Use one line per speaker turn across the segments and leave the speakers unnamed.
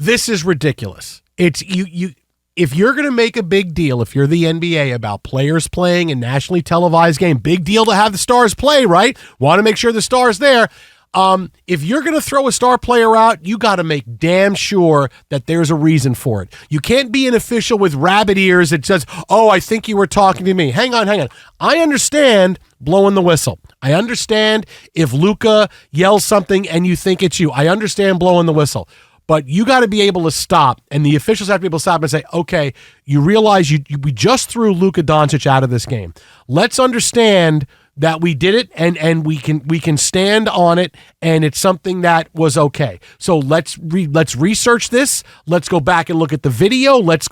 This is ridiculous. It's you. If you're going to make a big deal, if you're the NBA, about players playing a nationally televised game, big deal to have the stars play, right? Want to make sure the star's there. If you're going to throw a star player out, you got to make damn sure that there's a reason for it. You can't be an official with rabbit ears that says, oh, I think you were talking to me. Hang on. I understand blowing the whistle. I understand if Luka yells something and you think it's you. I understand blowing the whistle. But you got to be able to stop, and the officials have to be able to stop and say, okay, you realize we just threw Luka Doncic out of this game. Let's understand that we did it, and we can stand on it, and it's something that was okay. So let's research this. Let's go back and look at the video. Let's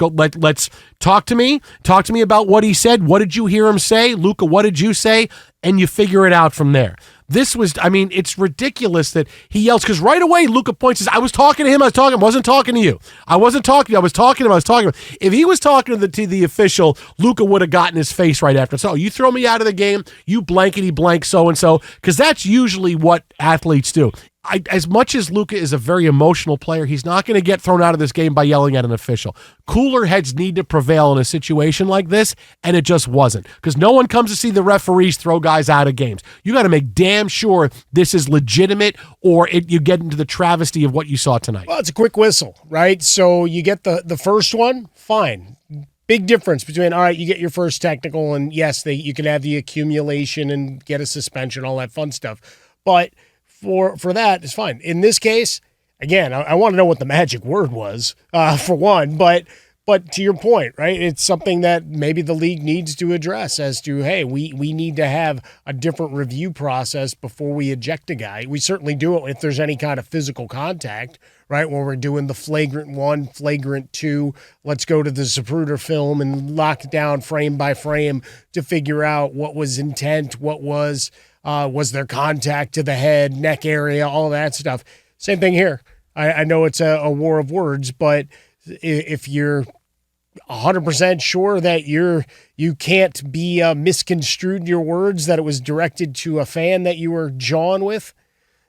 talk to me. Talk to me about what he said. What did you hear him say? Luka, what did you say? And you figure it out from there. It's ridiculous that he yells, because right away Luka points, I was talking to him, I wasn't talking to you. I wasn't talking to you, I was talking to him. If he was talking to the official, Luka would have gotten his face right after. So you throw me out of the game, you blankety blank so-and-so, because that's usually what athletes do. As much as Luka is a very emotional player, he's not going to get thrown out of this game by yelling at an official. Cooler heads need to prevail in a situation like this, and it just wasn't. Because no one comes to see the referees throw guys out of games. You got to make damn sure this is legitimate, or you get into the travesty of what you saw tonight.
Well, it's a quick whistle, right? So you get the first one, fine. Big difference between, all right, you get your first technical, and yes, you can have the accumulation and get a suspension, all that fun stuff. But for that, it's fine. In this case, again, I want to know what the magic word was, for one, but to your point, right, it's something that maybe the league needs to address as to, hey, we need to have a different review process before we eject a guy. We certainly do it if there's any kind of physical contact, right, when we're doing the flagrant 1, flagrant 2, let's go to the Zapruder film and lock it down frame by frame to figure out what was intent, what was there contact to the head, neck area, all that stuff. Same thing here. I know it's a war of words, but if you're 100% sure that you can't be misconstrued your words, that it was directed to a fan that you were jawing with,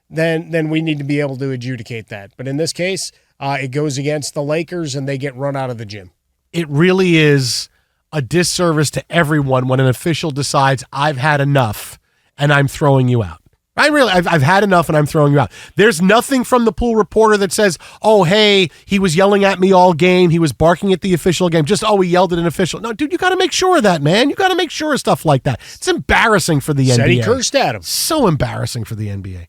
then we need to be able to adjudicate that. But in this case, it goes against the Lakers, and they get run out of the gym.
It really is a disservice to everyone when an official decides, I've had enough and I'm throwing you out. I've had enough and I'm throwing you out. There's nothing from the pool reporter that says, oh, hey, he was yelling at me all game. He was barking at the official game. Just, he yelled at an official. No, dude, you got to make sure of that, man. You got to make sure of stuff like that. It's embarrassing for the NBA.
Said he cursed at him.
So embarrassing for the NBA.